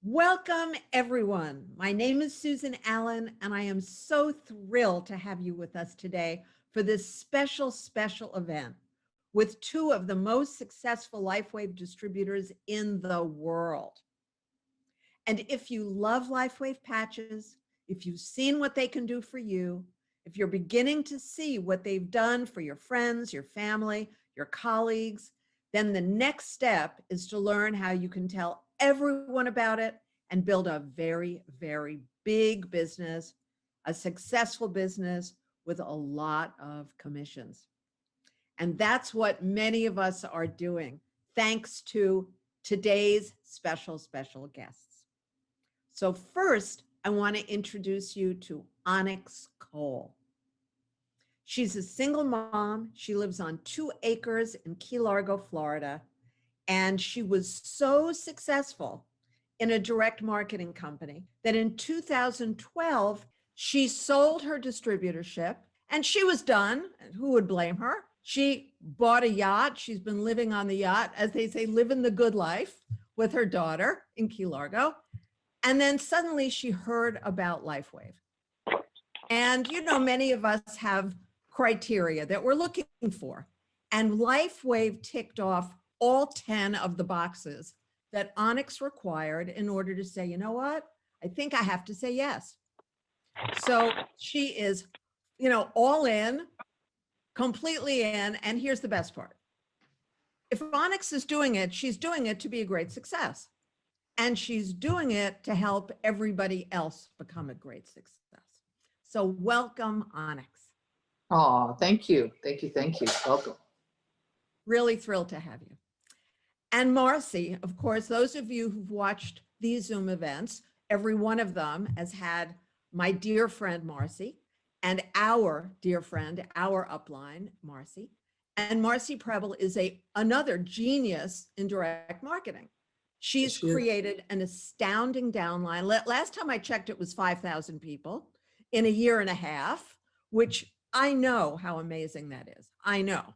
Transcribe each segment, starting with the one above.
Welcome, everyone. My name is Susan Allan, and I am so thrilled to have you with us today for this special event with two of the most successful Lifewave distributors in the world. And if you love Lifewave patches, if you've seen what they can do for you, if you're beginning to see what they've done for your friends, your family, your colleagues, then the next step is to learn how you can tell everyone about it and build a very big business, a successful business with a lot of commissions. And that's what many of us are doing, thanks to today's special guests. So first, I want to introduce you to Onyx Coale. She's a single mom. She lives on 2 acres in Key Largo, Florida. And she was so successful in a direct marketing company that in 2012, she sold her distributorship and she was done. Who would blame her? She bought a yacht. She's been living on the yacht, as they say, living the good life with her daughter in Key Largo. And then suddenly she heard about Lifewave. And, you know, many of us have criteria that we're looking for. And Lifewave ticked off all 10 of the boxes that Onyx required in order to say, you know what, I think I have to say yes. So she is, you know, all in, completely in. And here's the best part. If Onyx is doing it, she's doing it to be a great success. And she's doing it to help everybody else become a great success. So welcome, Onyx. Oh, thank you. Thank you. Welcome. Really thrilled to have you. And Marci, of course, those of you who've watched these Zoom events, every one of them has had my dear friend, Marci, and our dear friend, our upline, Marci. And Marci Preble is another genius in direct marketing. She's created an astounding downline. Last time I checked, it was 5,000 people in a year and a half, which I know how amazing that is. I know.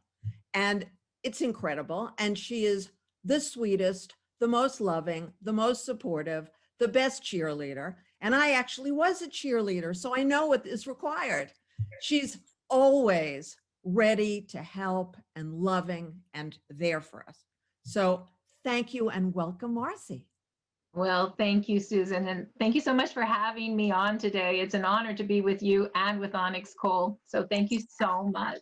And it's incredible. And she is the sweetest, the most loving, the most supportive, the best cheerleader. And I actually was a cheerleader, so I know what is required. She's always ready to help and loving and there for us. So thank you and welcome, Marci. Well, thank you, Susan, and thank you so much for having me on today. It's an honor to be with you and with Onyx Coale. So thank you so much.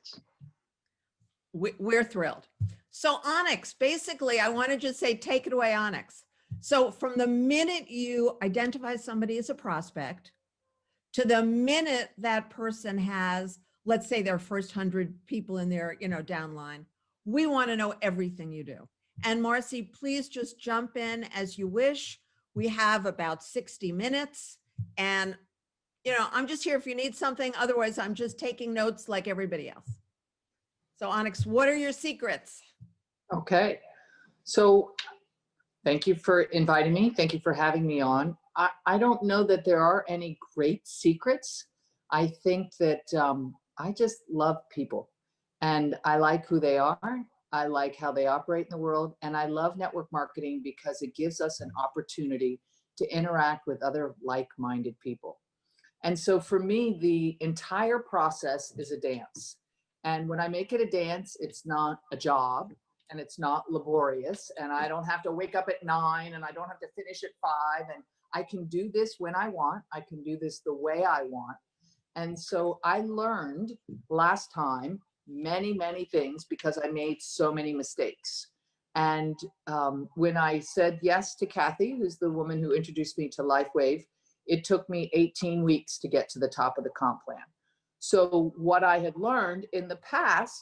We're thrilled. So Onyx, basically, I want to just say, take it away, Onyx. So from the minute you identify somebody as a prospect to the minute that person has, let's say, their first 100 people in their, downline, we want to know everything you do. And Marci, please just jump in as you wish. We have about 60 minutes and, I'm just here if you need something. Otherwise, I'm just taking notes like everybody else. So Onyx, what are your secrets? Okay. So thank you for inviting me. Thank you for having me on. I don't know that there are any great secrets. I think that I just love people and I like who they are. I like how they operate in the world. And I love network marketing because it gives us an opportunity to interact with other like-minded people. And so for me, the entire process is a dance. And when I make it a dance, it's not a job and it's not laborious. And I don't have to wake up at 9 and I don't have to finish at 5. And I can do this when I want. I can do this the way I want. And so I learned last time many things because I made so many mistakes. And when I said yes to Kathy, who's the woman who introduced me to Lifewave, it took me 18 weeks to get to the top of the comp plan. So what I had learned in the past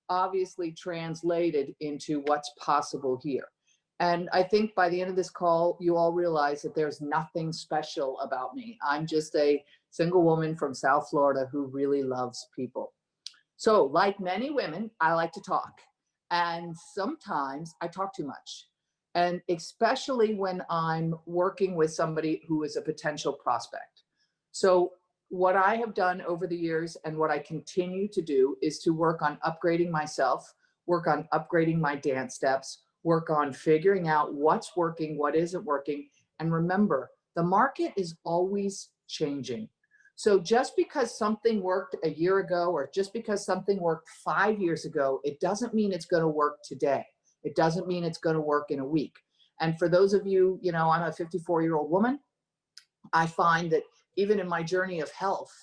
obviously translated into what's possible here. And I think by the end of this call, you all realize that there's nothing special about me. I'm just a single woman from South Florida who really loves people. So like many women, I like to talk. And sometimes I talk too much. And especially when I'm working with somebody who is a potential prospect. So what I have done over the years and what I continue to do is to work on upgrading myself, work on upgrading my dance steps, work on figuring out what's working, what isn't working, And remember, the market is always changing. So just because something worked a year ago, or just because something worked 5 years ago, it doesn't mean it's going to work today. It doesn't mean it's going to work in a week. And for those of you, you know, I'm a 54-year-old woman. I find that even in my journey of health,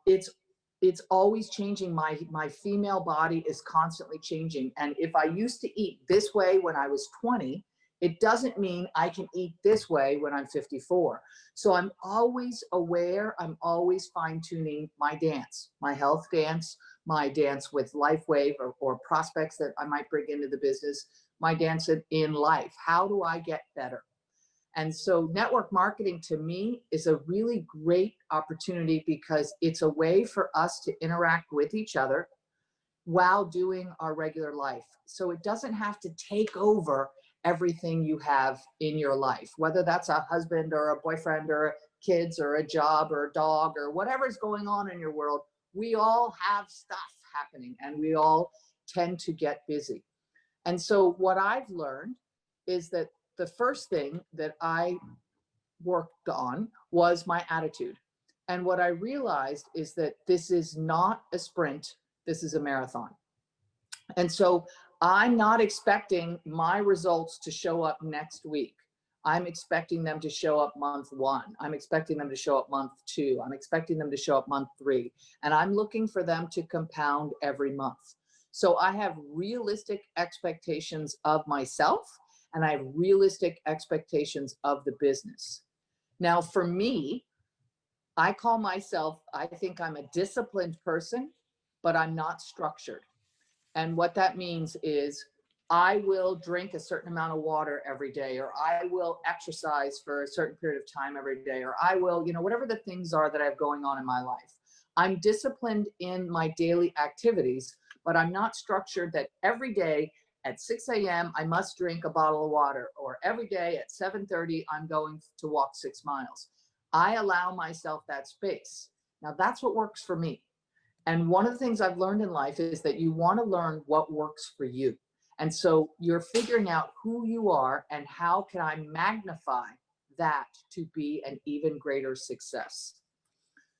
it's always changing. My female body is constantly changing. And if I used to eat this way when I was 20, it doesn't mean I can eat this way when I'm 54. So I'm always aware. I'm always fine-tuning my dance, my health dance, my dance with Lifewave or prospects that I might bring into the business, my dance in life. How do I get better? And so network marketing to me is a really great opportunity because it's a way for us to interact with each other while doing our regular life. So it doesn't have to take over everything you have in your life, whether that's a husband or a boyfriend or kids or a job or a dog or whatever's going on in your world. We all have stuff happening and we all tend to get busy. And so what I've learned is that the first thing that I worked on was my attitude. And what I realized is that this is not a sprint, this is a marathon. And so I'm not expecting my results to show up next week. I'm expecting them to show up month 1. I'm expecting them to show up month 2. I'm expecting them to show up month 3. And I'm looking for them to compound every month. So I have realistic expectations of myself, and I have realistic expectations of the business. Now, for me, I call myself, I think I'm a disciplined person, but I'm not structured. And what that means is I will drink a certain amount of water every day, or I will exercise for a certain period of time every day, or I will, you know, whatever the things are that I have going on in my life. I'm disciplined in my daily activities, but I'm not structured that every day at 6 a.m. I must drink a bottle of water, or every day at 7:30 I'm going to walk 6 miles. I allow myself that space. Now that's what works for me. And one of the things I've learned in life is that you want to learn what works for you. And so you're figuring out who you are and how can I magnify that to be an even greater success.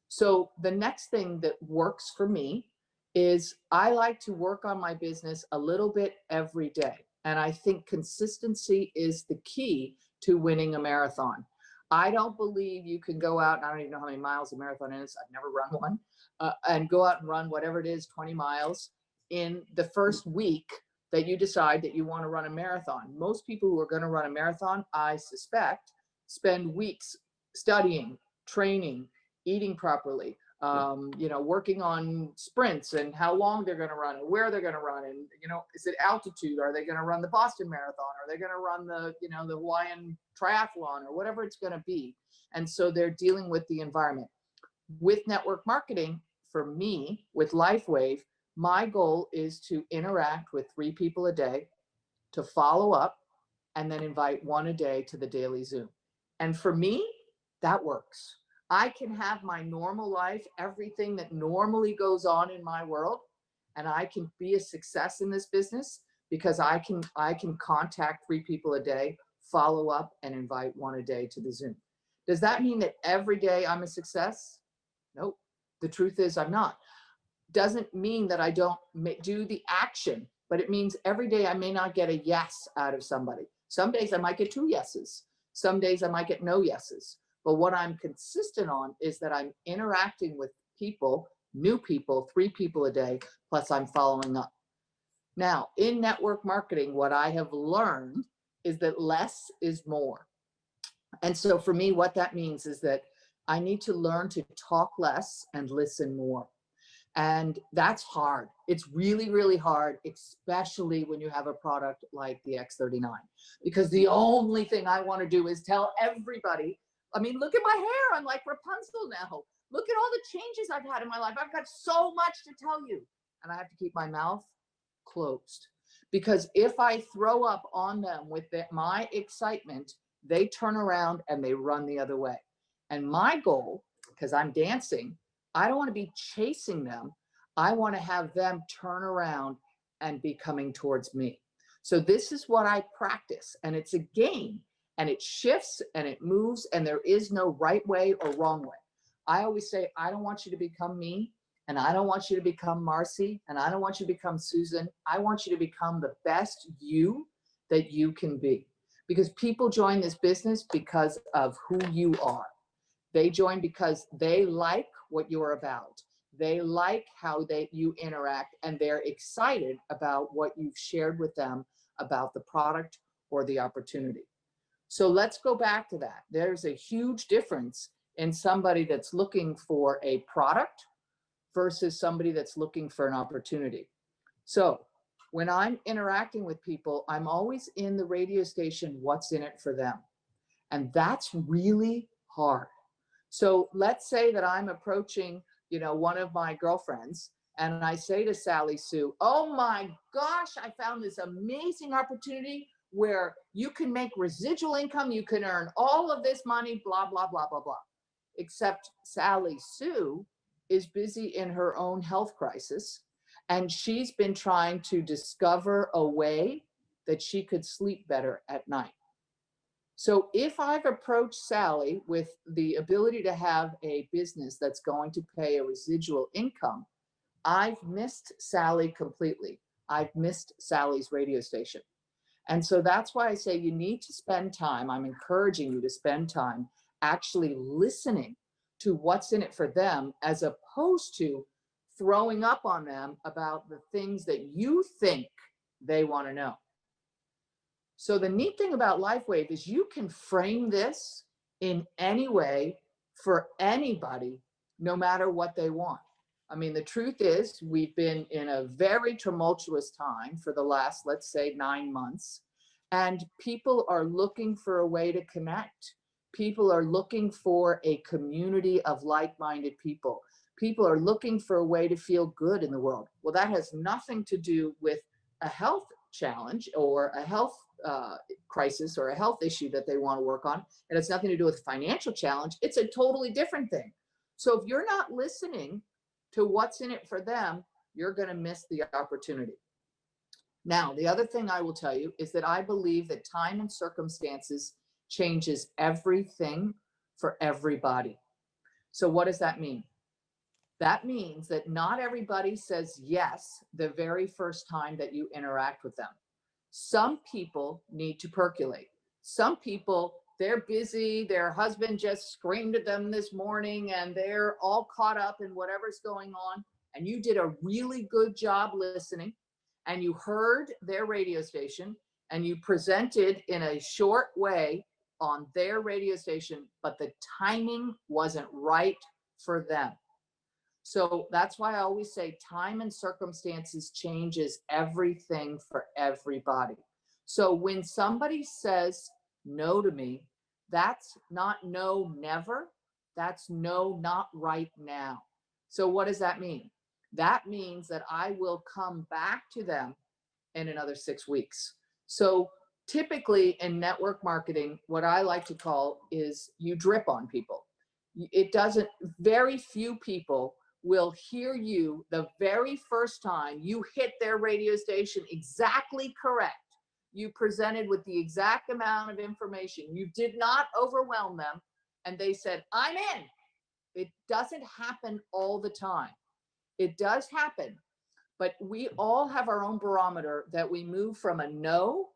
So the next thing that works for me is I like to work on my business a little bit every day. And I think consistency is the key to winning a marathon. I don't believe you can go out, and I don't even know how many miles a marathon is. I've never run one, and go out and run whatever it is, 20 miles in the first week that you decide that you want to run a marathon. Most people who are going to run a marathon, I suspect, spend weeks studying, training, eating properly, you know, working on sprints and how long they're going to run and where they're going to run. And, you know, is it altitude? Are they going to run the Boston Marathon? Are they going to run the, you know, the Hawaiian triathlon or whatever it's going to be? And so they're dealing with the environment. With network marketing, for me, with Lifewave, my goal is to interact with 3 people a day, to follow up, and then invite 1 a day to the daily Zoom. And for me, that works. I can have my normal life, everything that normally goes on in my world, and I can be a success in this business because I can contact 3 people a day, follow up, and invite 1 a day to the Zoom. Does that mean that every day I'm a success? Nope. The truth is I'm not. Doesn't mean that I don't do the action, but it means every day I may not get a yes out of somebody. Some days I might get 2 yeses. Some days I might get no yeses. But what I'm consistent on is that I'm interacting with people, new people, 3 people a day, plus I'm following up. Now, in network marketing, what I have learned is that less is more. And so for me, what that means is that I need to learn to talk less and listen more. And that's hard. It's really, really hard, especially when you have a product like the X39, because the only thing I want to do is tell everybody, I mean, look at my hair. I'm like Rapunzel now. Look at all the changes I've had in my life. I've got so much to tell you. And I have to keep my mouth closed, because if I throw up on them with my excitement, they turn around and they run the other way. And my goal, because I'm dancing, I don't want to be chasing them. I want to have them turn around and be coming towards me. So this is what I practice, and it's a game. and it shifts and it moves, and there is no right way or wrong way. I always say, I don't want you to become me, and I don't want you to become Marci, and I don't want you to become Susan. I want you to become the best you that you can be. Because people join this business because of who you are. They join because they like what you're about. They like how you interact, and they're excited about what you've shared with them about the product or the opportunity. So let's go back to that. There's a huge difference in somebody that's looking for a product versus somebody that's looking for an opportunity. So when I'm interacting with people, I'm always in the radio station, what's in it for them? And that's really hard. So let's say that I'm approaching, one of my girlfriends, and I say to Sally Sue, oh my gosh, I found this amazing opportunity where you can make residual income, you can earn all of this money, blah, blah, blah, blah, blah. Except Sally Sue is busy in her own health crisis, and she's been trying to discover a way that she could sleep better at night. So if I've approached Sally with the ability to have a business that's going to pay a residual income, I've missed Sally completely. I've missed Sally's radio station. And so that's why I say you need to spend time. I'm encouraging you to spend time actually listening to what's in it for them, as opposed to throwing up on them about the things that you think they want to know. So the neat thing about Lifewave is you can frame this in any way for anybody, no matter what they want. I mean, the truth is we've been in a very tumultuous time for the last, let's say, 9 months, and people are looking for a way to connect. People are looking for a community of like-minded people. People are looking for a way to feel good in the world. Well, that has nothing to do with a health challenge or a health crisis or a health issue that they want to work on. It has nothing to do with a financial challenge. It's a totally different thing. So if you're not listening to what's in it for them, you're going to miss the opportunity. Now, the other thing I will tell you is that I believe that time and circumstances changes everything for everybody. So what does that mean? That means that not everybody says yes the very first time that you interact with them. Some people need to percolate. Some people, they're busy, their husband just screamed at them this morning and they're all caught up in whatever's going on, and you did a really good job listening, and you heard their radio station and you presented in a short way on their radio station, but the timing wasn't right for them. So that's why I always say time and circumstances changes everything for everybody. So when somebody says no to me, that's not no never, that's no not right now. So what does that mean? That means that I will come back to them in another 6 weeks. So typically in network marketing, what I like to call is you drip on people. Very few people will hear you the very first time you hit their radio station exactly correct. You presented with the exact amount of information. You did not overwhelm them, and they said, I'm in. It doesn't happen all the time. It does happen, but we all have our own barometer that we move from a no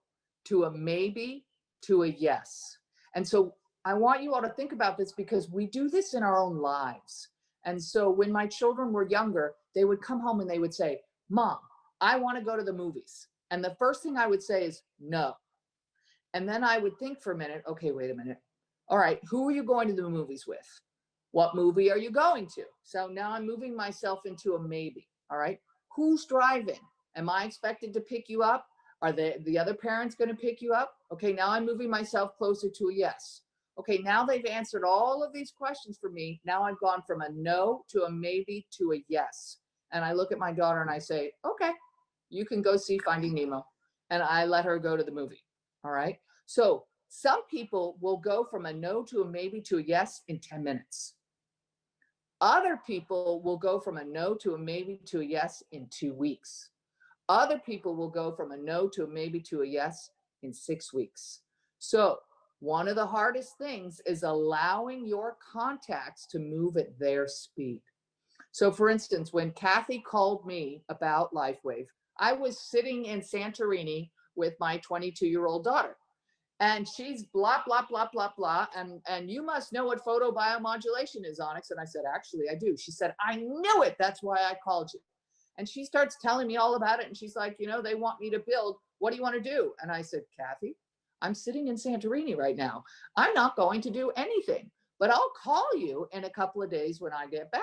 to a maybe to a yes. And so I want you all to think about this, because we do this in our own lives. And so when my children were younger, they would come home and they would say, Mom, I want to go to the movies. And the first thing I would say is no. And then I would think for a minute, okay, wait a minute. All right, who are you going to the movies with? What movie are you going to? So now I'm moving myself into a maybe. All right, who's driving? Am I expected to pick you up? Are the other parents going to pick you up? Okay, now I'm moving myself closer to a yes. Okay, now they've answered all of these questions for me. Now I've gone from a no to a maybe to a yes. And I look at my daughter and I say, okay, you can go see Finding Nemo. And I let her go to the movie. All right. So some people will go from a no to a maybe to a yes in 10 minutes. Other people will go from a no to a maybe to a yes in 2 weeks. Other people will go from a no to a maybe to a yes in 6 weeks. So One of the hardest things is allowing your contacts to move at their speed. So for instance, when Kathy called me about Lifewave, I was sitting in Santorini with my 22-year-old daughter. And she's blah, blah, blah, blah, blah. And you must know what photobiomodulation is, Onyx. And I said, actually, I do. She said, I knew it. That's why I called you. And she starts telling me all about it. And she's like, you know, they want me to build. What do you want to do? And I said, Kathy, I'm sitting in Santorini right now. I'm not going to do anything, but I'll call you in a couple of days when I get back.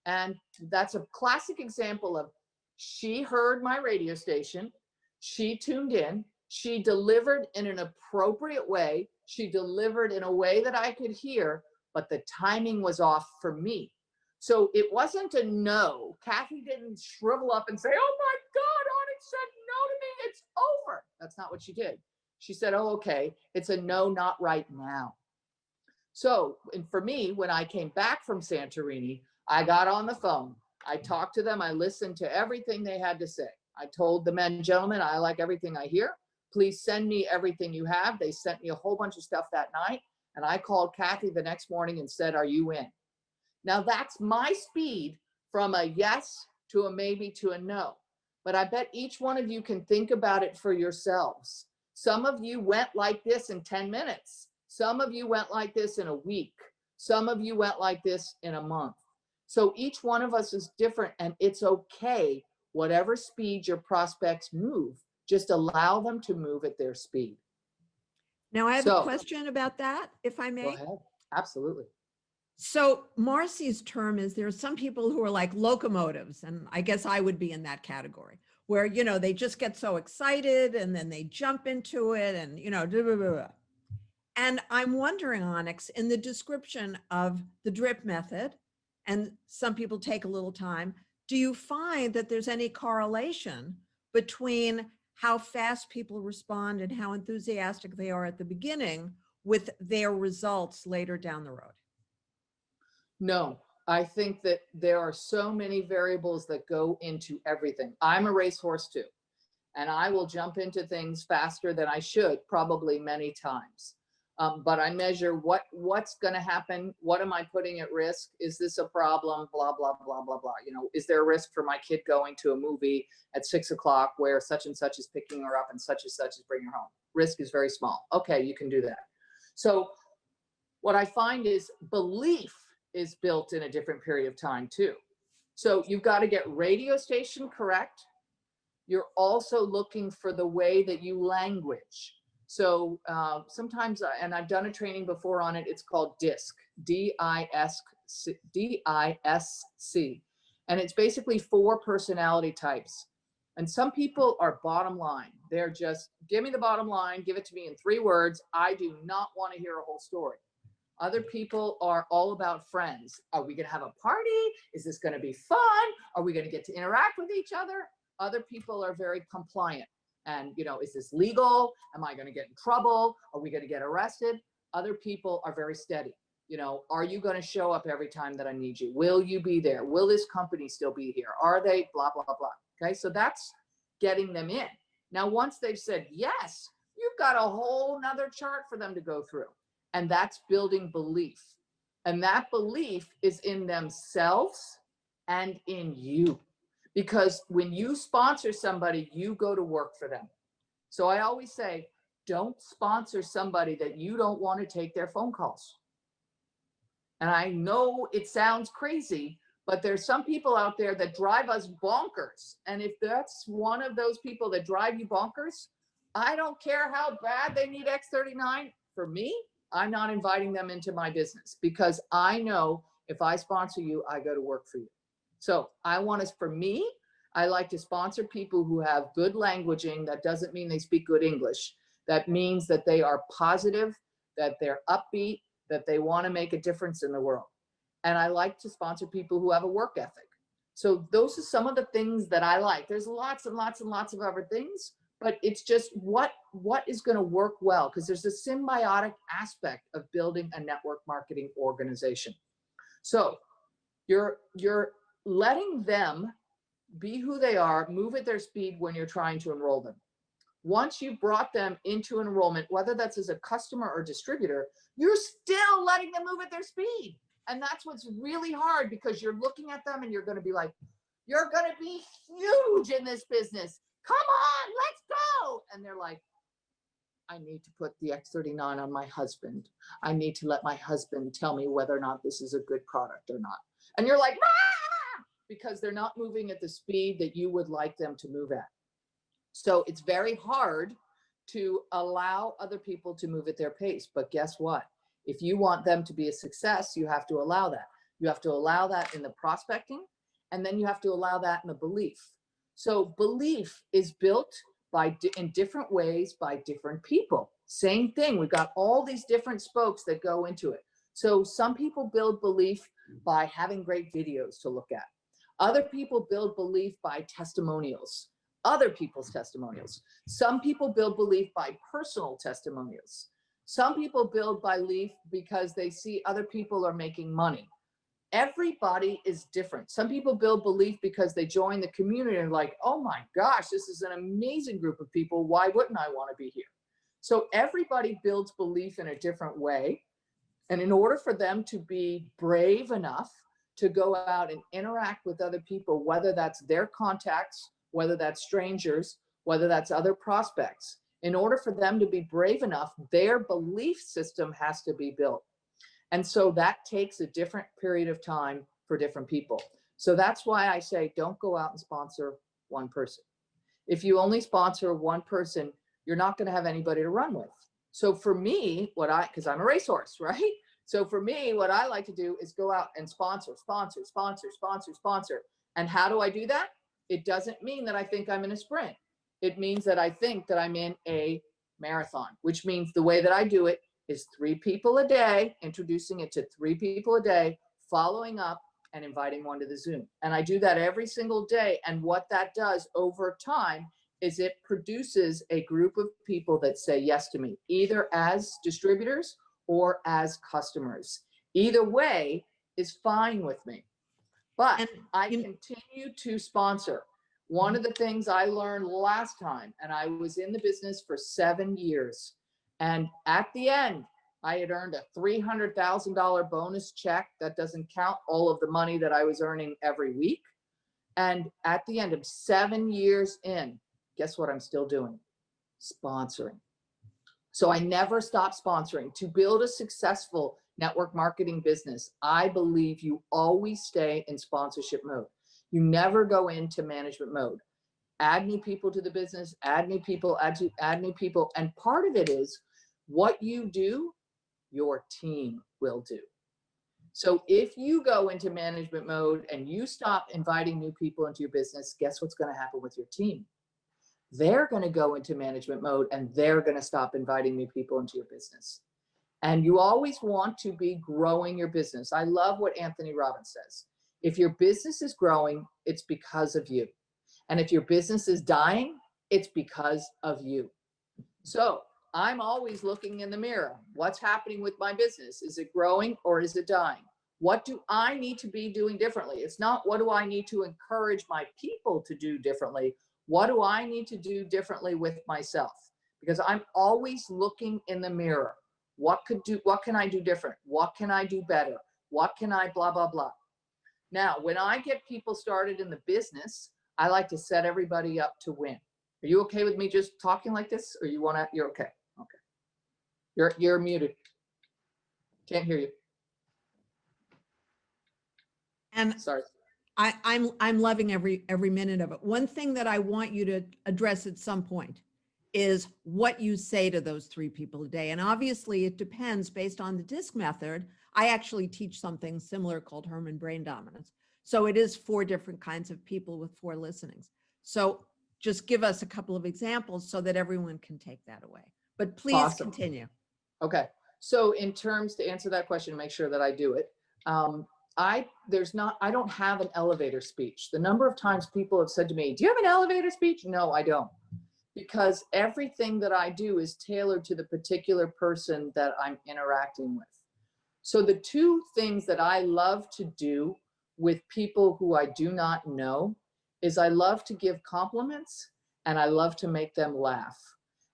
And that's a classic example of she heard my radio station. She tuned in. She delivered in an appropriate way. She delivered in a way that I could hear, but the timing was off for me. So it wasn't a no. Kathy didn't shrivel up and say, oh my God, Onyx said no to me. It's over. That's not what she did. She said, oh, okay. It's a no, not right now. So, and for me, when I came back from Santorini, I got on the phone. I talked to them. I listened to everything they had to say. I told the men, gentlemen, I like everything I hear. Please send me everything you have. They sent me a whole bunch of stuff that night. And I called Kathy the next morning and said, are you in? Now that's my speed from a yes to a maybe to a no. But I bet each one of you can think about it for yourselves. Some of you went like this in 10 minutes. Some of you went like this in a week. Some of you went like this in a month. So each one of us is different, and it's okay. Whatever speed your prospects move, just allow them to move at their speed. Now I have a question about that, if I may. Go ahead. Absolutely. So Marci's term is there are some people who are like locomotives, and I guess I would be in that category, where, you know, they just get so excited and then they jump into it and, you know, blah, blah, blah, blah. And I'm wondering, Onyx, in the description of the drip method, and some people take a little time, do you find that there's any correlation between how fast people respond and how enthusiastic they are at the beginning with their results later down the road? No, I think that there are so many variables that go into everything. I'm a racehorse too, and I will jump into things faster than I should, probably many times. But I measure what's going to happen. What am I putting at risk? Is this a problem? Blah, blah, blah, blah, blah. You know, is there a risk for my kid going to a movie at 6 o'clock where such and such is picking her up and such is bringing her home? Risk is very small. Okay, you can do that. So what I find is belief is built in a different period of time too. So you've got to get radio station correct. You're also looking for the way that you language. So sometimes, and I've done a training before on it, it's called DISC, D-I-S-C. And it's basically 4 personality types. And some people are bottom line. They're just, give me the bottom line, give it to me in 3 words. I do not want to hear a whole story. Other people are all about friends. Are we going to have a party? Is this going to be fun? Are we going to get to interact with each other? Other people are very compliant. And, you know, is this legal? Am I going to get in trouble? Are we going to get arrested? Other people are very steady. You know, are you going to show up every time that I need you? Will you be there? Will this company still be here? Are they blah, blah, blah, blah. Okay, so that's getting them in. Now, once they've said yes, you've got a whole nother chart for them to go through. And that's building belief. And that belief is in themselves and in you. Because when you sponsor somebody, you go to work for them. So I always say, don't sponsor somebody that you don't want to take their phone calls. And I know it sounds crazy, but there's some people out there that drive us bonkers. And if that's one of those people that drive you bonkers, I don't care how bad they need X39. For me, I'm not inviting them into my business because I know if I sponsor you, I go to work for you. So I want us, for me, I like to sponsor people who have good languaging. That doesn't mean they speak good English. That means that they are positive, that they're upbeat, that they want to make a difference in the world. And I like to sponsor people who have a work ethic. So those are some of the things that I like. There's lots and lots and lots of other things, but it's just what is going to work well, because there's a symbiotic aspect of building a network marketing organization. So you're letting them be who they are, move at their speed when you're trying to enroll them. once you brought them into an enrollment, whether that's as a customer or distributor, you're still letting them move at their speed. And that's what's really hard, because you're looking at them and you're going to be like, you're going to be huge in this business. Come on, let's go. And they're like, I need to put the X39 on my husband. I need to let my husband tell me whether or not this is a good product or not. And you're like, ah! Because they're not moving at the speed that you would like them to move at. So it's very hard to allow other people to move at their pace. But guess what? If you want them to be a success, you have to allow that. You have to allow that in the prospecting, and then you have to allow that in the belief. So belief is built in different ways by different people. Same thing. We've got all these different spokes that go into it. So some people build belief by having great videos to look at. Other people build belief by testimonials, other people's testimonials. Some people build belief by personal testimonials. Some people build belief because they see other people are making money. Everybody is different. Some people build belief because they join the community and like, oh my gosh, this is an amazing group of people. Why wouldn't I want to be here? So everybody builds belief in a different way. And in order for them to be brave enough to go out and interact with other people, whether that's their contacts, whether that's strangers, whether that's other prospects, in order for them to be brave enough, their belief system has to be built. And so that takes a different period of time for different people. So that's why I say, don't go out and sponsor one person. If you only sponsor one person, you're not going to have anybody to run with. So for me, because I'm a racehorse, right? So for me, what I like to do is go out and sponsor. And how do I do that? It doesn't mean that I think I'm in a sprint. It means that I think that I'm in a marathon, which means the way that I do it is 3 people a day, introducing it to 3 people a day, following up and inviting one to the Zoom. And I do that every single day. And what that does over time is it produces a group of people that say yes to me, either as distributors or as customers. Either way is fine with me. But I continue to sponsor. One of the things I learned last time, and I was in the business for 7 years, and at the end, I had earned a $300,000 bonus check. That doesn't count all of the money that I was earning every week. And at the end of 7 years in, guess what I'm still doing? Sponsoring. So I never stop sponsoring. To build a successful network marketing business, I believe you always stay in sponsorship mode. You never go into management mode. Add new people to the business, add new people, add new people. And part of it is what you do, your team will do. So if you go into management mode and you stop inviting new people into your business, guess what's going to happen with your team? They're going to go into management mode and they're going to stop inviting new people into your business. And you always want to be growing your business. I love what Anthony Robbins says. If your business is growing, it's because of you. And if your business is dying, it's because of you. So I'm always looking in the mirror. What's happening with my business? Is it growing or is it dying? What do I need to be doing differently? It's not what do I need to encourage my people to do differently? What do I need to do differently with myself? Because I'm always looking in the mirror. What can I do different? What can I do better? What can I blah, blah, blah. Now, when I get people started in the business, I like to set everybody up to win. Are you okay with me just talking like this? Or you're okay? Okay. You're muted. Can't hear you. And sorry. I'm loving every minute of it. One thing that I want you to address at some point is what you say to those 3 people a day. And obviously it depends based on the DISC method. I actually teach something similar called Herman Brain Dominance. So it is 4 different kinds of people with 4 listenings. So just give us a couple of examples so that everyone can take that away. But please Awesome. Continue. Okay. So in terms to answer that question, make sure that I do it. I don't have an elevator speech. The number of times people have said to me, do you have an elevator speech? No, I don't. Because everything that I do is tailored to the particular person that I'm interacting with. So the 2 things that I love to do with people who I do not know is I love to give compliments and I love to make them laugh.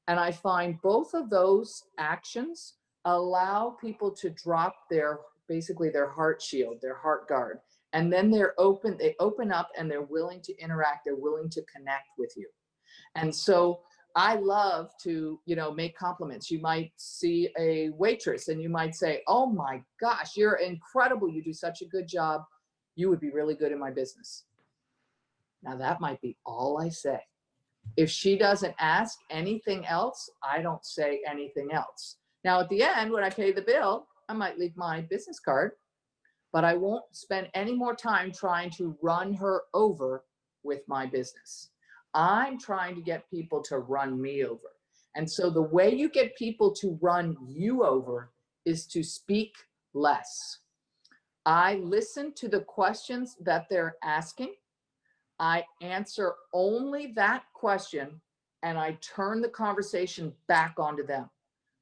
And I find both of those actions allow people to drop basically their heart shield, their heart guard. And then they open up and they're willing to interact. They're willing to connect with you. And so I love to, make compliments. You might see a waitress and you might say, oh my gosh, you're incredible. You do such a good job. You would be really good in my business. Now that might be all I say. If she doesn't ask anything else, I don't say anything else. Now at the end, when I pay the bill, I might leave my business card, but I won't spend any more time trying to run her over with my business. I'm trying to get people to run me over. And so the way you get people to run you over is to speak less. I listen to the questions that they're asking. I answer only that question, and I turn the conversation back onto them.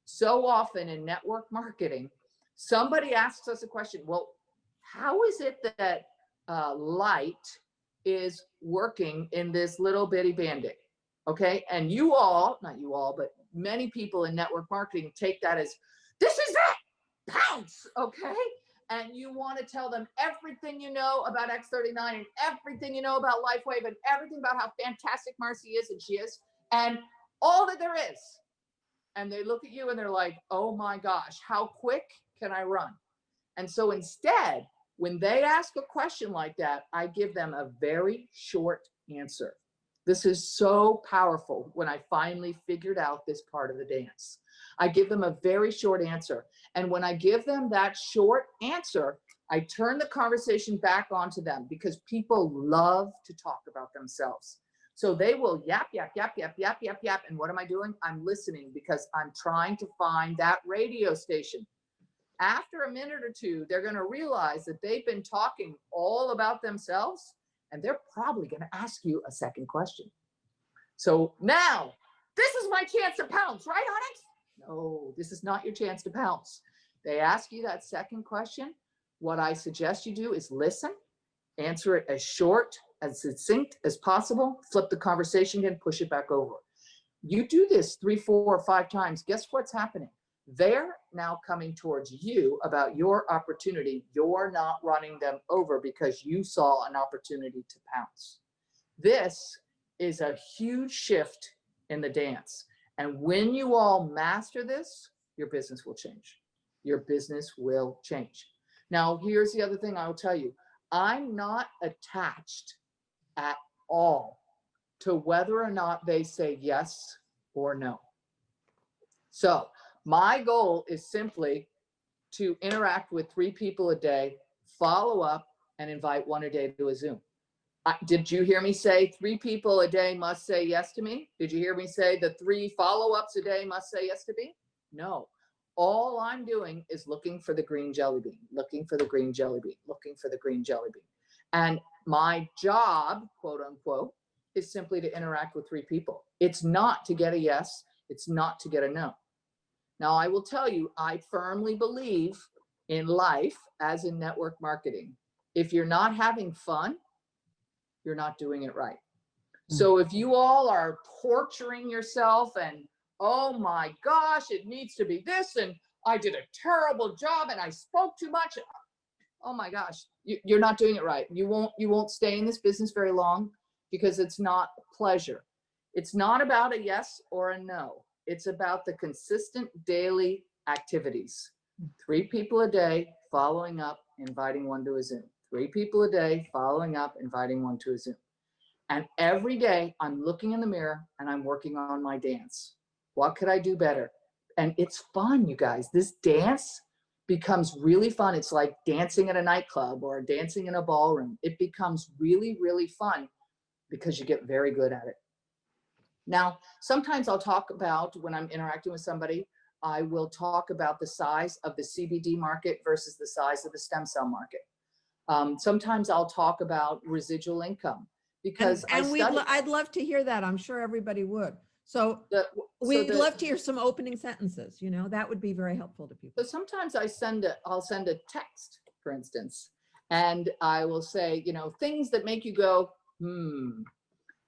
So often in network marketing, somebody asks us a question. Well, how is it that light is working in this little bitty Band-Aid? Okay. And you all, not you all, but many people in network marketing take that as, this is it, pounce. Okay. And you want to tell them everything you know about X39 and everything you know about Lifewave and everything about how fantastic Marci is and she is and all that there is. And they look at you and they're like, oh my gosh, how quick can I run? And so instead, when they ask a question like that, I give them a very short answer. This is so powerful when I finally figured out this part of the dance. I give them a very short answer. And when I give them that short answer, I turn the conversation back onto them because people love to talk about themselves. So they will yap, yap, yap, yap, yap, yap, yap. And what am I doing? I'm listening because I'm trying to find that radio station. After a minute or two, they're going to realize that they've been talking all about themselves, and they're probably going to ask you a second question. So now, this is my chance to pounce, right, Onyx? No, this is not your chance to pounce. They ask you that second question. What I suggest you do is listen, answer it as short, as succinct as possible, flip the conversation again, push it back over. You do this 3, 4, or 5 times, guess what's happening? They're now coming towards you about your opportunity. You're not running them over because you saw an opportunity to pounce. This is a huge shift in the dance. And when you all master this, your business will change. Your business will change. Now, here's the other thing I will tell you. I'm not attached at all to whether or not they say yes or no. So my goal is simply to interact with 3 people a day, follow up, and invite 1 a day to a Zoom. Did you hear me say 3 people a day must say yes to me? Did you hear me say the 3 follow-ups a day must say yes to me? No. All I'm doing is looking for the green jelly bean, looking for the green jelly bean, looking for the green jelly bean. And my job, quote unquote, is simply to interact with 3 people. It's not to get a yes. It's not to get a no. Now, I will tell you, I firmly believe in life as in network marketing. If you're not having fun, you're not doing it right. So if you all are torturing yourself and, oh my gosh, it needs to be this, and I did a terrible job and I spoke too much. Oh my gosh, you're not doing it right. You won't stay in this business very long because it's not pleasure. It's not about a yes or a no. It's about the consistent daily activities. 3 people a day, following up, inviting 1 to a Zoom. 3 people a day, following up, inviting 1 to a Zoom. And every day I'm looking in the mirror and I'm working on my dance. What could I do better? And it's fun, you guys. This dance becomes really fun. It's like dancing at a nightclub or dancing in a ballroom. It becomes really, really fun because you get very good at it. Now, sometimes I'll talk about, when I'm interacting with somebody, I will talk about the size of the CBD market versus the size of the stem cell market. Sometimes I'll talk about residual income because I'd love to hear that. I'm sure everybody would. So we'd love to hear some opening sentences. That would be very helpful to people. So sometimes I'll send a text, for instance, and I will say, things that make you go,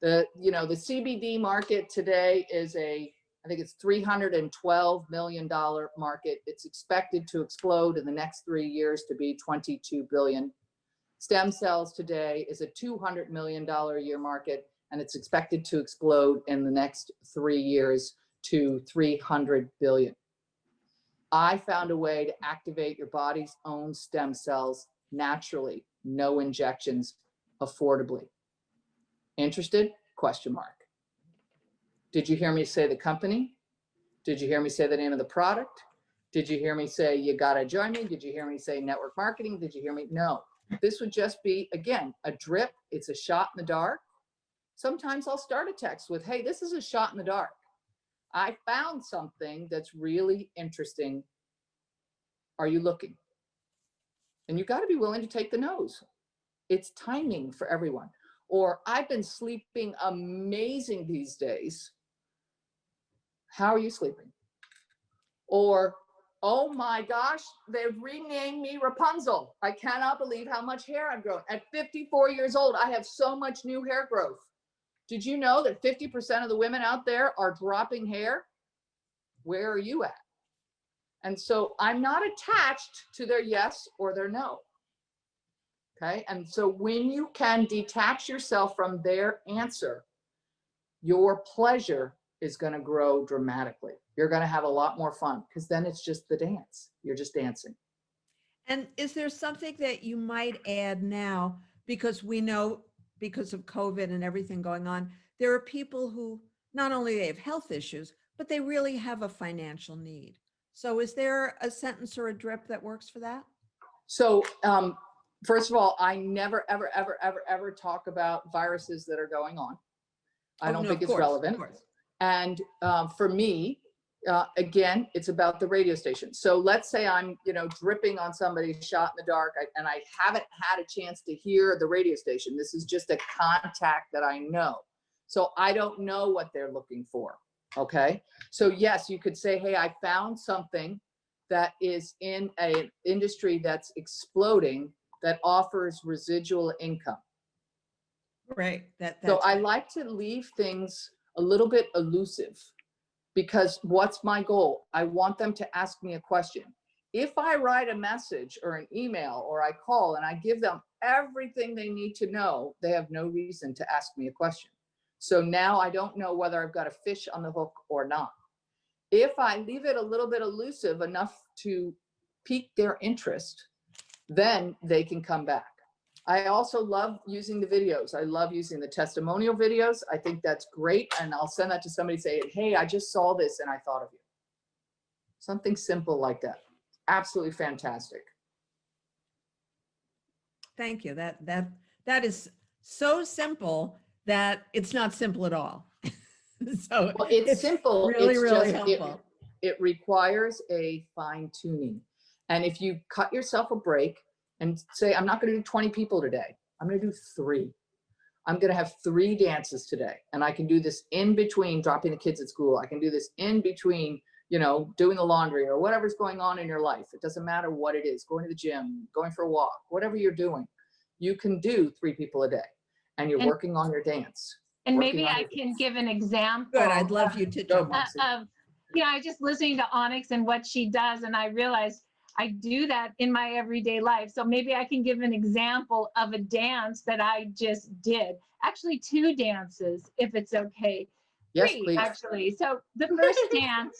The CBD market today is I think it's $312 million market. It's expected to explode in the next 3 years to be 22 billion. Stem cells today is a $200 million a year market, and it's expected to explode in the next 3 years to 300 billion. I found a way to activate your body's own stem cells naturally, no injections, affordably. Interested? Question mark. Did you hear me say the company? Did you hear me say the name of the product? Did you hear me say you gotta join me? Did you hear me say network marketing? Did you hear me? No. This would just be, again, a drip. It's a shot in the dark. Sometimes I'll start a text with, hey, this is a shot in the dark. I found something that's really interesting. Are you looking? And you got to be willing to take the no's. It's timing for everyone. Or I've been sleeping amazing these days. How are you sleeping? Or, oh my gosh, they've renamed me Rapunzel. I cannot believe how much hair I've grown. At 54 years old, I have so much new hair growth. Did you know that 50% of the women out there are dropping hair? Where are you at? And so I'm not attached to their yes or their no. Okay. And so when you can detach yourself from their answer, your pleasure is going to grow dramatically. You're going to have a lot more fun because then it's just the dance. You're just dancing. And is there something that you might add now? Because we know, because of COVID and everything going on, there are people who not only they have health issues, but they really have a financial need. So is there a sentence or a drip that works for that? So first of all, I never, ever, ever, ever, ever talk about viruses that are going on. I don't think it's relevant. And for me, again, it's about the radio station. So let's say I'm, dripping on somebody's shot in the dark, and I haven't had a chance to hear the radio station. This is just a contact that I know. So I don't know what they're looking for. Okay. So yes, you could say, hey, I found something that is in an industry that's exploding that offers residual income. Right. So I like to leave things a little bit elusive, because what's my goal? I want them to ask me a question. If I write a message or an email or I call and I give them everything they need to know, they have no reason to ask me a question. So now I don't know whether I've got a fish on the hook or not. If I leave it a little bit elusive enough to pique their interest, then they can come back. I also love using the videos. I love using the testimonial videos. I think that's great. And I'll send that to somebody saying, hey, I just saw this and I thought of you. Something simple like that. Absolutely fantastic. Thank you. That is so simple that it's not simple at all. So well, it's simple. Really, it's really just, helpful. It requires a fine tuning. And if you cut yourself a break and say, I'm not going to do 20 people today, I'm going to do 3. I'm going to have 3 dances today. And I can do this in between dropping the kids at school. I can do this in between, doing the laundry or whatever's going on in your life. It doesn't matter what it is, going to the gym, going for a walk, whatever you're doing, you can do 3 people a day and you're working on your dance. And maybe I can give an example. Good. I'd love you to jump in. I was just listening to Onyx and what she does, and I realized I do that in my everyday life. So maybe I can give an example of a dance that I just did. Actually, 2 dances, if it's okay. Yes, 3, please. actually. So the first dance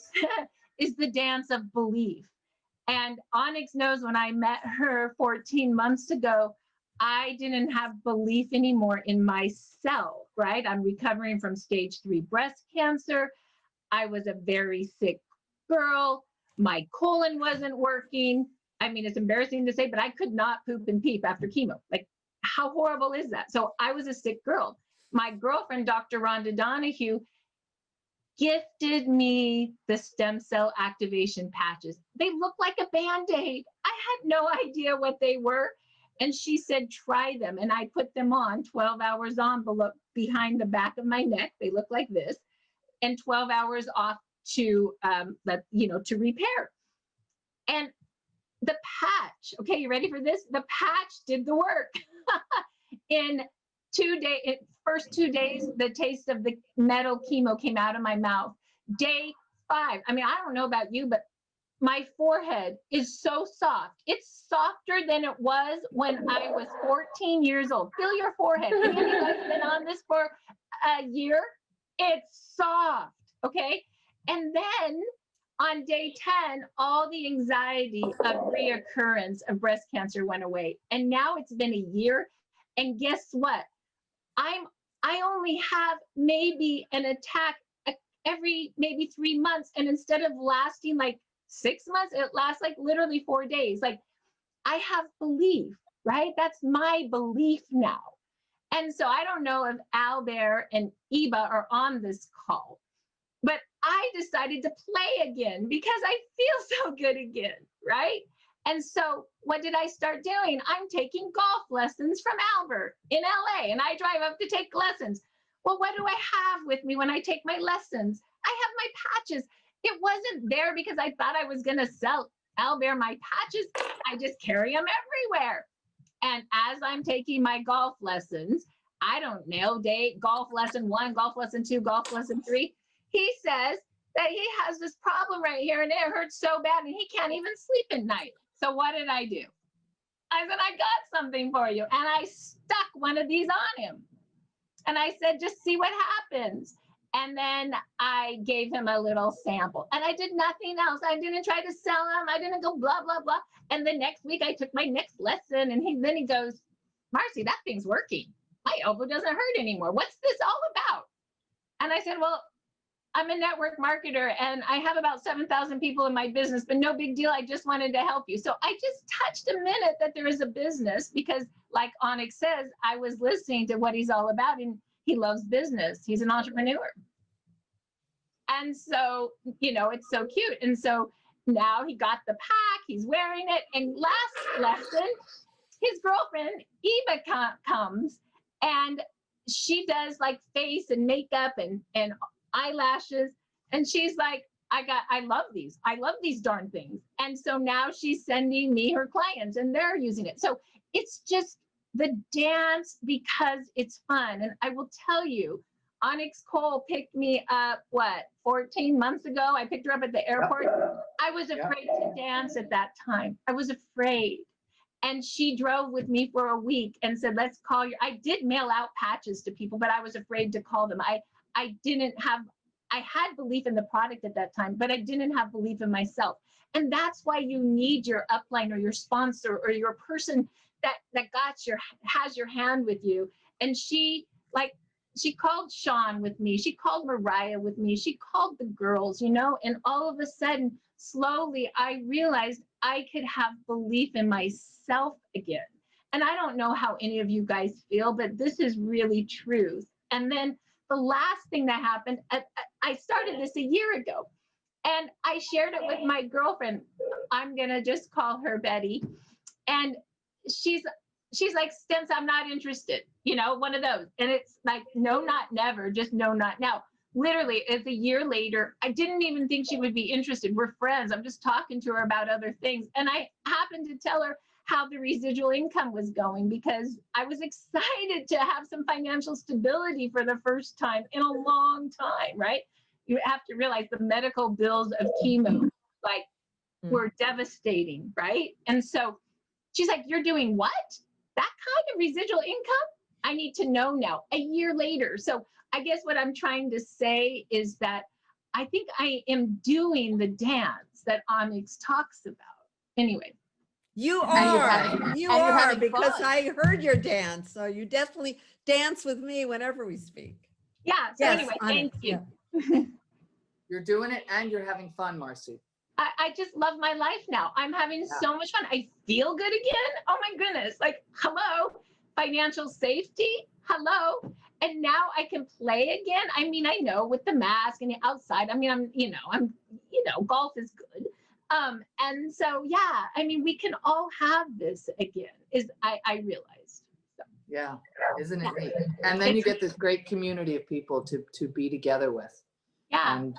is the dance of belief. And Onyx knows when I met her 14 months ago, I didn't have belief anymore in myself, right? I'm recovering from stage 3 breast cancer. I was a very sick girl. My colon wasn't working. I mean, it's embarrassing to say, but I could not poop and peep after chemo. Like, how horrible is that? So I was a sick girl. My girlfriend, Dr. Rhonda Donahue, gifted me the stem cell activation patches. They look like a Band-Aid. I had no idea what they were. And she said, try them. And I put them on 12 hours on behind the back of my neck. They look like this. And 12 hours off to repair. And the patch, okay, you ready for this? The patch did the work. In first 2 days, the taste of the metal chemo came out of my mouth. Day 5, I mean, I don't know about you, but my forehead is so soft. It's softer than it was when I was 14 years old. Feel your forehead. If you guys have been on this for a year, it's soft, okay? And then on day 10, all the anxiety of reoccurrence of breast cancer went away. And now it's been a year. And guess what? I only have maybe an attack every maybe 3 months. And instead of lasting like 6 months, it lasts like literally 4 days. Like, I have belief, right? That's my belief now. And so I don't know if Albert and Eva are on this call, but I decided to play again because I feel so good again, right? And so what did I start doing? I'm taking golf lessons from Albert in LA, and I drive up to take lessons. Well, what do I have with me when I take my lessons? I have my patches. It wasn't there because I thought I was going to sell Albert my patches. I just carry them everywhere. And as I'm taking my golf lessons, I don't know, golf lesson 1, golf lesson 2, golf lesson 3, he says that he has this problem right here and it hurts so bad and he can't even sleep at night. So what did I do? I said, I got something for you. And I stuck one of these on him. And I said, just see what happens. And then I gave him a little sample. And I did nothing else. I didn't try to sell him. I didn't go blah, blah, blah. And the next week I took my next lesson. And then he goes, Marci, that thing's working. My elbow doesn't hurt anymore. What's this all about? And I said, well, I'm a network marketer and I have about 7,000 people in my business, but no big deal. I just wanted to help you. So I just touched a minute that there is a business because, like Onyx says, I was listening to what he's all about and he loves business. He's an entrepreneur. And so, it's so cute. And so now he got the pack, he's wearing it. And last lesson, his girlfriend, Eva, comes and she does like face and makeup and eyelashes. And she's like, I love these darn things. And so now she's sending me her clients and they're using it. So it's just the dance because it's fun. And I will tell you, Onyx Coale picked me up, 14 months ago? I picked her up at the airport. Yep. I was afraid to dance at that time. I was afraid. And she drove with me for a week and said, let's call you. I did mail out patches to people, but I was afraid to call them. I had belief in the product at that time, but I didn't have belief in myself. And that's why you need your upline or your sponsor or your person that has your hand with you. And she called Sean with me. She called Mariah with me. She called the girls, and all of a sudden, slowly, I realized I could have belief in myself again. And I don't know how any of you guys feel, but this is really truth. And then the last thing that happened, I started this a year ago, and I shared it with my girlfriend. I'm going to just call her Betty. And she's like, Stents, I'm not interested, one of those. And it's like, no, not never, just no, not now. Literally, it's a year later. I didn't even think she would be interested. We're friends. I'm just talking to her about other things. And I happened to tell her how the residual income was going because I was excited to have some financial stability for the first time in a long time, right? You have to realize the medical bills of chemo, were devastating, right? And so she's like, you're doing what? That kind of residual income? I need to know now, a year later. So I guess what I'm trying to say is that I think I am doing the dance that Onyx talks about. Anyway. You are, because fun. I heard your dance. So you definitely dance with me whenever we speak. Yeah. So Yes, anyway, Onyx, thank you. yeah. You're doing it and you're having fun, Marci. I just love my life now. I'm having so much fun. I feel good again. Oh my goodness. Like, hello, financial safety. Hello. And now I can play again. I mean, I know with the mask and the outside, I mean, golf is good. And so, yeah, I mean, we can all have this again, I realized. So. Yeah, isn't it neat? And then you get this great community of people to be together with. Yeah. And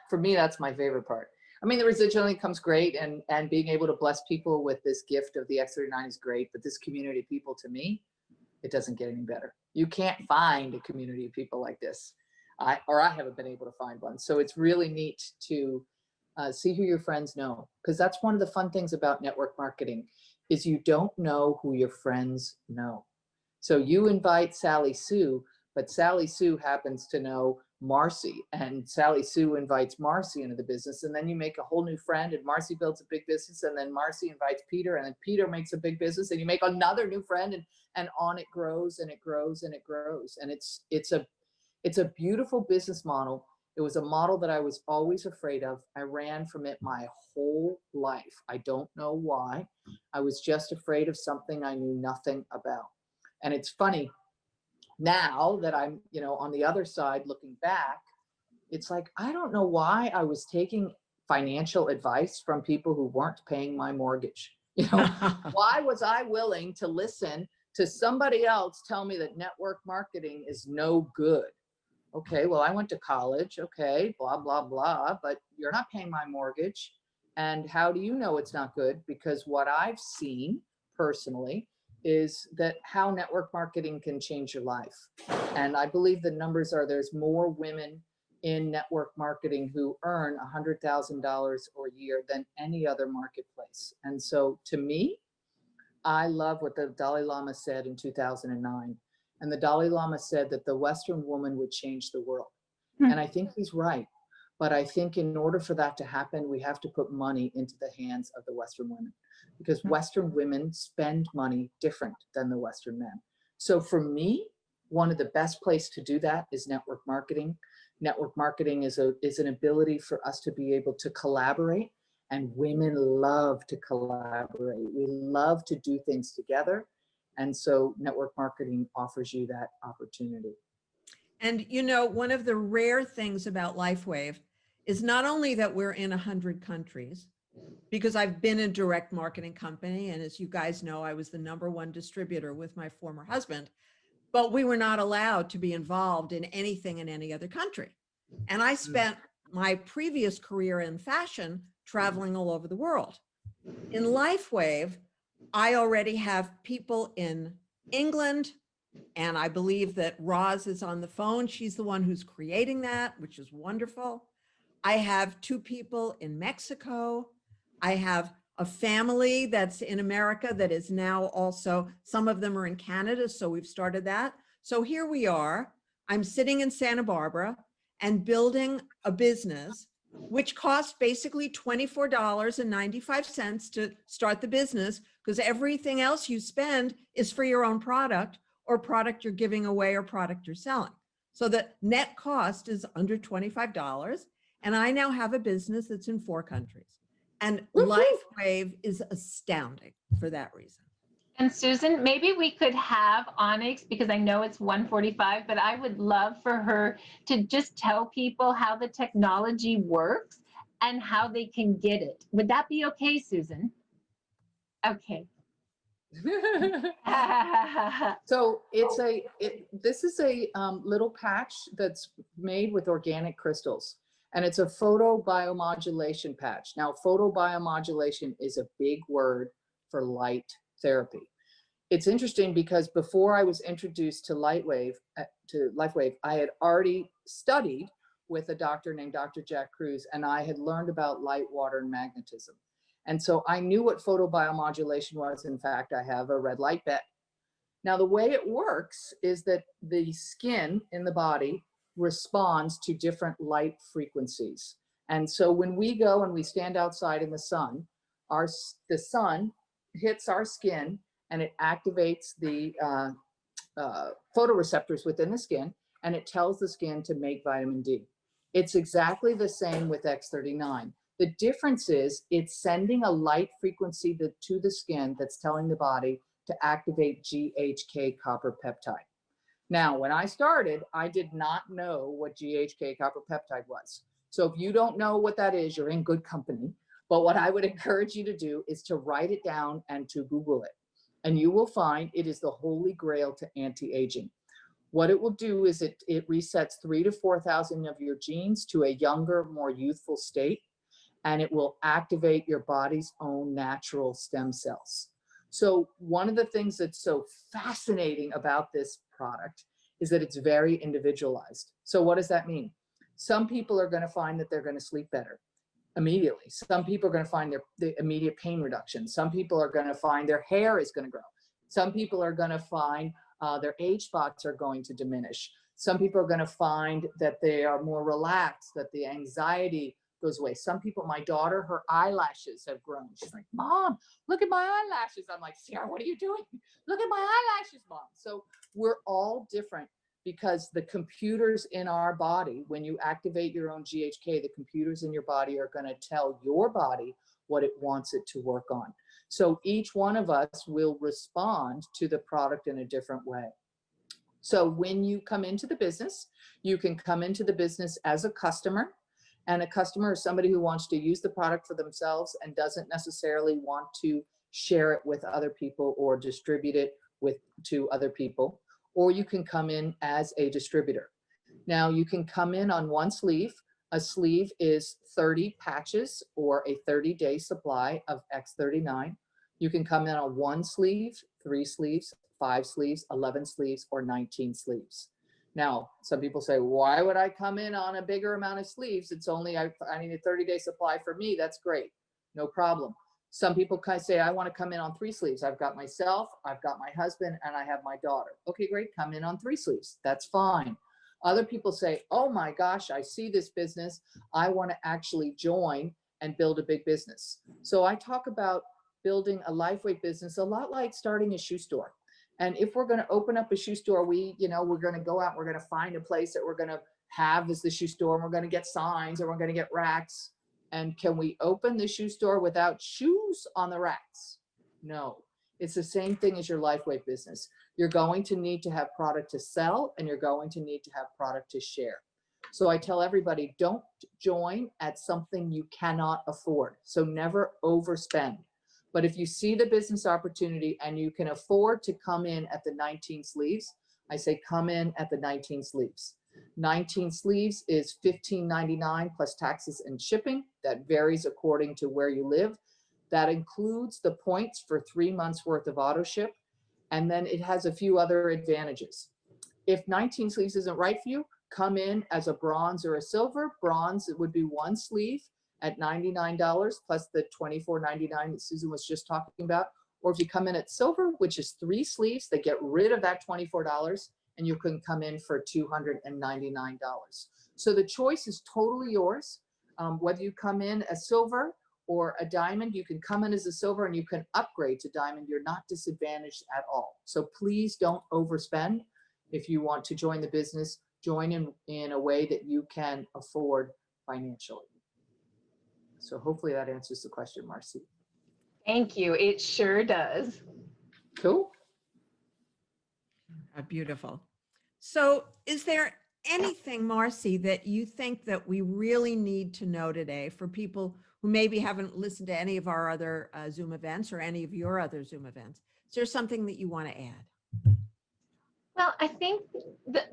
for me, that's my favorite part. I mean, the residual income's great and being able to bless people with this gift of the X39 is great, but this community of people to me it doesn't get any better. You can't find a community of people like this. I haven't been able to find one. So it's really neat to see who your friends know, because that's one of the fun things about network marketing is you don't know who your friends know. So you invite Sally Sue, but Sally Sue happens to know Marci, and Sally Sue invites Marci into the business, and then you make a whole new friend, and Marci builds a big business, and then Marci invites Peter, and then Peter makes a big business, and you make another new friend, and on it grows and it grows and it grows. And it's a beautiful business model. It was a model that I was always afraid of. I ran from it my whole life. I don't know why. I was just afraid of something I knew nothing about. And it's funny, now that I'm, on the other side looking back, it's like, I don't know why I was taking financial advice from people who weren't paying my mortgage. Why was I willing to listen to somebody else tell me that network marketing is no good? Okay, well, I went to college, okay, blah, blah, blah, but you're not paying my mortgage. And how do you know it's not good? Because what I've seen personally is that how network marketing can change your life. And I believe the numbers are there's more women in network marketing who earn $100,000 a year than any other marketplace. And so to me, I love what the Dalai Lama said in 2009. And the Dalai Lama said that the Western woman would change the world. And I think he's right. But I think in order for that to happen, we have to put money into the hands of the Western women, because Western women spend money different than the Western men. So for me, one of the best places to do that is network marketing. Network marketing is an ability for us to be able to collaborate, and women love to collaborate. We love to do things together. And so network marketing offers you that opportunity. And one of the rare things about Lifewave is not only that we're in 100 countries, because I've been a direct marketing company, and as you guys know, I was the #1 distributor with my former husband, but we were not allowed to be involved in anything in any other country. And I spent my previous career in fashion traveling all over the world. In Lifewave, I already have people in England, and I believe that Roz is on the phone. She's the one who's creating that, which is wonderful. I have 2 people in Mexico. I have a family that's in America that is now also, some of them are in Canada, so we've started that. So here we are. I'm sitting in Santa Barbara and building a business which costs basically $24.95 to start the business, because everything else you spend is for your own product or product you're giving away or product you're selling. So the net cost is under $25. And I now have a business that's in 4 countries. And Lifewave is astounding for that reason. And Susan, maybe we could have Onyx, because I know it's 1:45, but I would love for her to just tell people how the technology works and how they can get it. Would that be okay, Susan? Okay. So this is a little patch that's made with organic crystals, and it's a photobiomodulation patch. Now, photobiomodulation is a big word for light therapy. It's interesting because before I was introduced to Lifewave, I had already studied with a doctor named Dr. Jack Cruz, and I had learned about light, water, and magnetism. And so I knew what photobiomodulation was. In fact, I have a red light bed. Now, the way it works is that the skin in the body responds to different light frequencies. And so when we go and we stand outside in the sun hits our skin and it activates the photoreceptors within the skin, and it tells the skin to make vitamin D. It's exactly the same with X39. The difference is it's sending a light frequency to the skin that's telling the body to activate GHK copper peptide. Now, when I started, I did not know what GHK copper peptide was. So if you don't know what that is, you're in good company. But what I would encourage you to do is to write it down and to Google it. And you will find it is the holy grail to anti-aging. What it will do is it resets 3,000 to 4,000 of your genes to a younger, more youthful state, and it will activate your body's own natural stem cells. So one of the things that's so fascinating about this product is that it's very individualized. So what does that mean? Some people are going to find that they're going to sleep better immediately. Some people are going to find the immediate pain reduction. Some people are going to find their hair is going to grow. Some people are going to find their age spots are going to diminish. Some people are going to find that they are more relaxed, that the anxiety goes away. Some people, my daughter, her eyelashes have grown. She's like, Mom, look at my eyelashes. I'm like, Sarah, what are you doing? Look at my eyelashes, Mom. So we're all different because the computers in our body, when you activate your own GHK, the computers in your body are going to tell your body what it wants it to work on. So each one of us will respond to the product in a different way. So when you come into the business, you can come into the business as a customer, and a customer is somebody who wants to use the product for themselves and doesn't necessarily want to share it with other people or distribute it to other people. Or you can come in as a distributor. Now you can come in on one sleeve. A sleeve is 30 patches or a 30-day supply of X39. You can come in on one sleeve, 3 sleeves, 5 sleeves, 11 sleeves, or 19 sleeves. Now, some people say, why would I come in on a bigger amount of sleeves? It's only, I need a 30-day supply for me. That's great. No problem. Some people kind of say, I want to come in on 3 sleeves. I've got myself, I've got my husband, and I have my daughter. Okay, great. Come in on 3 sleeves. That's fine. Other people say, oh my gosh, I see this business. I want to actually join and build a big business. So I talk about building a Lifewave business a lot like starting a shoe store. And if we're going to open up a shoe store, we're going to go out, we're going to find a place that we're going to have as the shoe store, and we're going to get signs, or we're going to get racks. And can we open the shoe store without shoes on the racks? No. It's the same thing as your Lifewave business. You're going to need to have product to sell, and you're going to need to have product to share. So I tell everybody, don't join at something you cannot afford. So never overspend. But if you see the business opportunity and you can afford to come in at the 19 sleeves, I say come in at the 19 sleeves. 19 sleeves is $15.99 plus taxes and shipping. That varies according to where you live. That includes the points for 3 months worth of auto ship. And then it has a few other advantages. If 19 sleeves isn't right for you, come in as a bronze or a silver. Bronze, it would be 1 sleeve at $99 plus the $24.99 that Susan was just talking about. Or if you come in at silver, which is 3 sleeves, they get rid of that $24 and you can come in for $299. So the choice is totally yours. Whether you come in as silver or a diamond, you can come in as a silver and you can upgrade to diamond. You're not disadvantaged at all. So please don't overspend. If you want to join the business, join in a way that you can afford financially. So hopefully that answers the question, Marci. Thank you. It sure does. Cool. Beautiful. So is there anything, Marci, that you think that we really need to know today for people who maybe haven't listened to any of our other Zoom events or any of your other Zoom events? Is there something that you want to add? Well, I think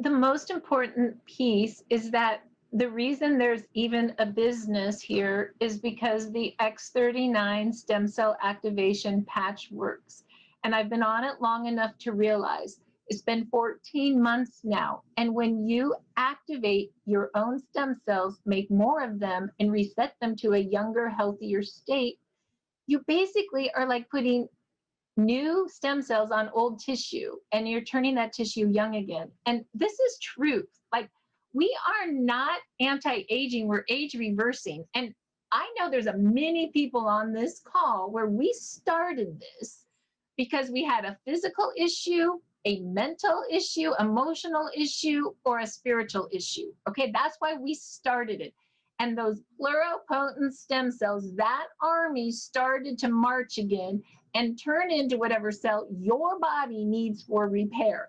the most important piece is that the reason there's even a business here is because the X39 stem cell activation patch works. And I've been on it long enough to realize it's been 14 months now. And when you activate your own stem cells, make more of them, and reset them to a younger, healthier state, you basically are like putting new stem cells on old tissue, and you're turning that tissue young again. And this is truth. Like, we are not anti-aging, we're age reversing. And I know there's a many people on this call where we started this because we had a physical issue, a mental issue, emotional issue, or a spiritual issue. Okay, that's why we started it. And those pluripotent stem cells, that army started to march again and turn into whatever cell your body needs for repair.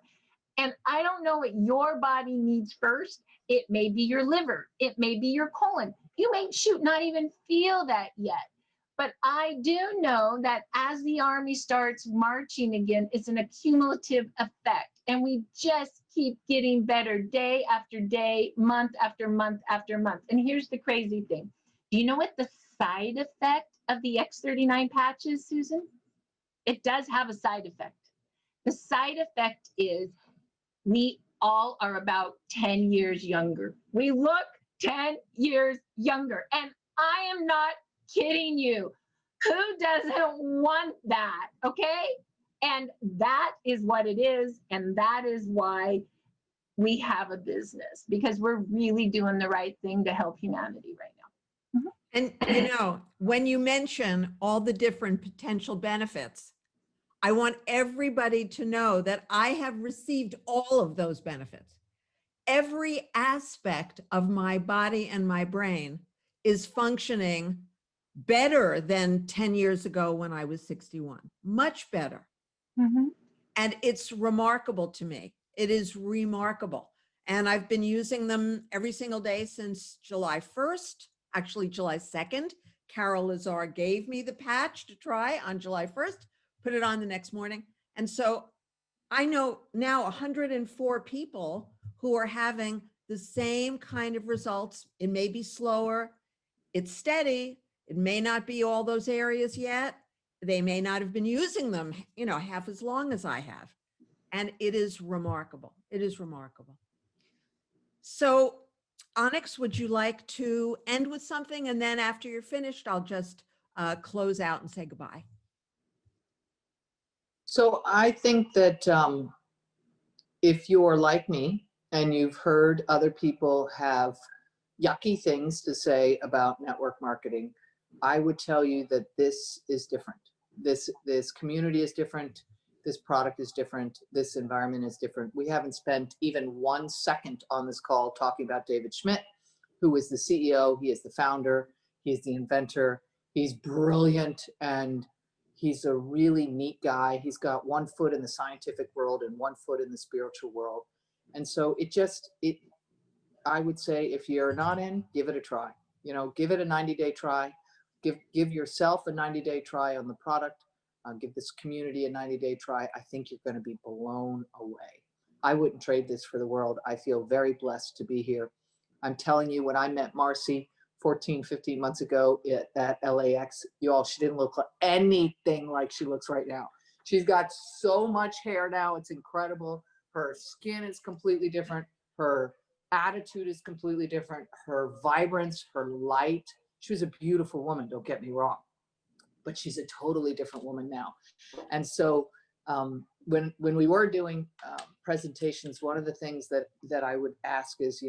And I don't know what your body needs first. It may be your liver. It may be your colon. You may not even feel that yet. But I do know that as the army starts marching again, it's an accumulative effect. And we just keep getting better day after day, month after month after month. And here's the crazy thing. Do you know what the side effect of the X39 patch is, Susan? it does have a side effect. The side effect is we all are about 10 years younger. We look 10 years younger. And I am not kidding you. Who doesn't want that? Okay. And that is what it is. And that is why we have a business, because we're really doing the right thing to help humanity right now. And when you mention all the different potential benefits, I want everybody to know that I have received all of those benefits. Every aspect of my body and my brain is functioning better than 10 years ago when I was 61, much better. Mm-hmm. And it's remarkable to me. It is remarkable. And I've been using them every single day since July 1st, actually July 2nd. Carol Lazar gave me the patch to try on July 1st, put it on the next morning. And so I know now 104 people who are having the same kind of results. It may be slower, it's steady. It may not be all those areas yet. They may not have been using them, half as long as I have. And it is remarkable. It is remarkable. So Onyx, would you like to end with something? And then after you're finished, I'll just close out and say goodbye. So I think that if you're like me and you've heard other people have yucky things to say about network marketing, I would tell you that this is different. This community is different. This product is different. This environment is different. We haven't spent even 1 second on this call talking about David Schmidt, who is the CEO. He is the founder. He's the inventor. He's brilliant. And he's a really neat guy. He's got 1 foot in the scientific world and 1 foot in the spiritual world. And so I would say, if you're not in, give it a try. Give it a 90-day try. Give yourself a 90-day try on the product. Give this community a 90-day try. I think you're going to be blown away. I wouldn't trade this for the world. I feel very blessed to be here. I'm telling you, when I met Marci 14, 15 months ago at LAX, she didn't look anything like she looks right now. She's got so much hair now. It's incredible. Her skin is completely different. Her attitude is completely different. Her vibrance, her light. She was a beautiful woman, don't get me wrong, but she's a totally different woman now. And so when we were doing presentations, one of the things that I would ask is,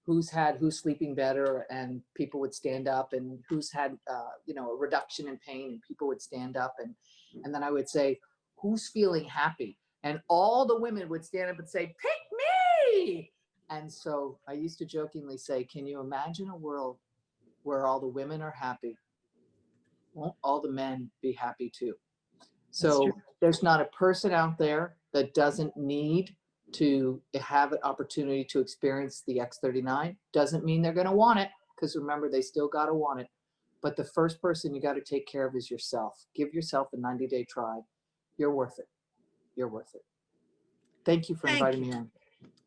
who's sleeping better, and people would stand up, and who's had a reduction in pain, and people would stand up, and then I would say, who's feeling happy? And all the women would stand up and say, pick me. And so I used to jokingly say, can you imagine a world where all the women are happy? Won't all the men be happy too? So there's not a person out there that doesn't need to have an opportunity to experience the X39. Doesn't mean they're going to want it, because remember, they still got to want it. But the first person you got to take care of is yourself. Give yourself a 90-day try. You're worth it. You're worth it. Thank you for inviting me on.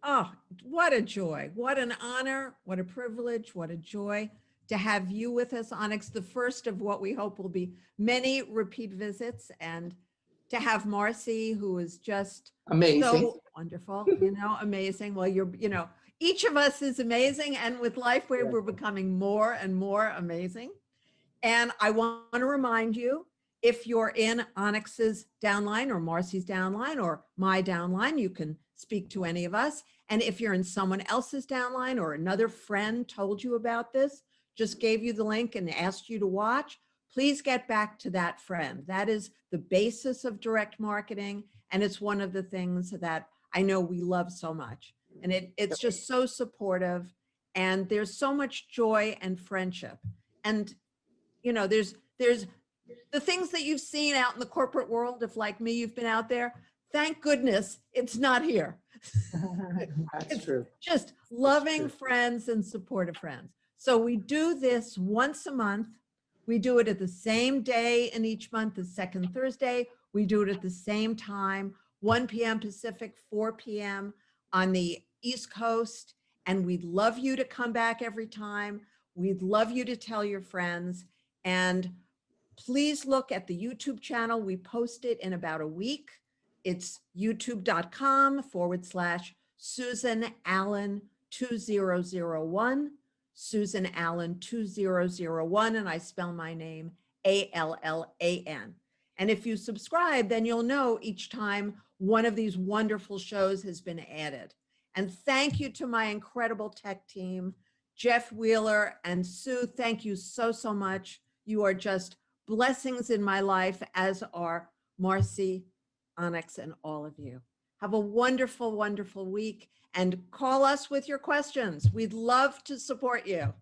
Oh, what a joy. What an honor. What a privilege. What a joy to have you with us, Onyx, the first of what we hope will be many repeat visits, and to have Marci, who is just amazing, so wonderful, amazing. Well, each of us is amazing. And with Lifewave, we're becoming more and more amazing. And I want to remind you, if you're in Onyx's downline or Marci's downline or my downline, you can speak to any of us. And if you're in someone else's downline, or another friend told you about this, just gave you the link and asked you to watch, please get back to that friend. That is the basis of direct marketing. And it's one of the things that I know we love so much. And it's just so supportive. And there's so much joy and friendship. And, there's the things that you've seen out in the corporate world. If, like me, you've been out there, thank goodness it's not here. That's true. Just loving friends and supportive friends. So we do this once a month. We do it at the same day in each month, the second Thursday. We do it at the same time, 1 p.m. Pacific, 4 p.m. on the East Coast. And we'd love you to come back every time. We'd love you to tell your friends. And Please look at the YouTube channel. We post it in about a week. It's youtube.com/Susan Allan 2001, Susan Allan 2001, and I spell my name Allan. And if you subscribe, then you'll know each time one of these wonderful shows has been added. And thank you to my incredible tech team, Jeff Wheeler and Sue. Thank you so, so much. You are just blessings in my life, as are Marci, Onyx, and all of you. Have a wonderful, wonderful week, and call us with your questions. We'd love to support you.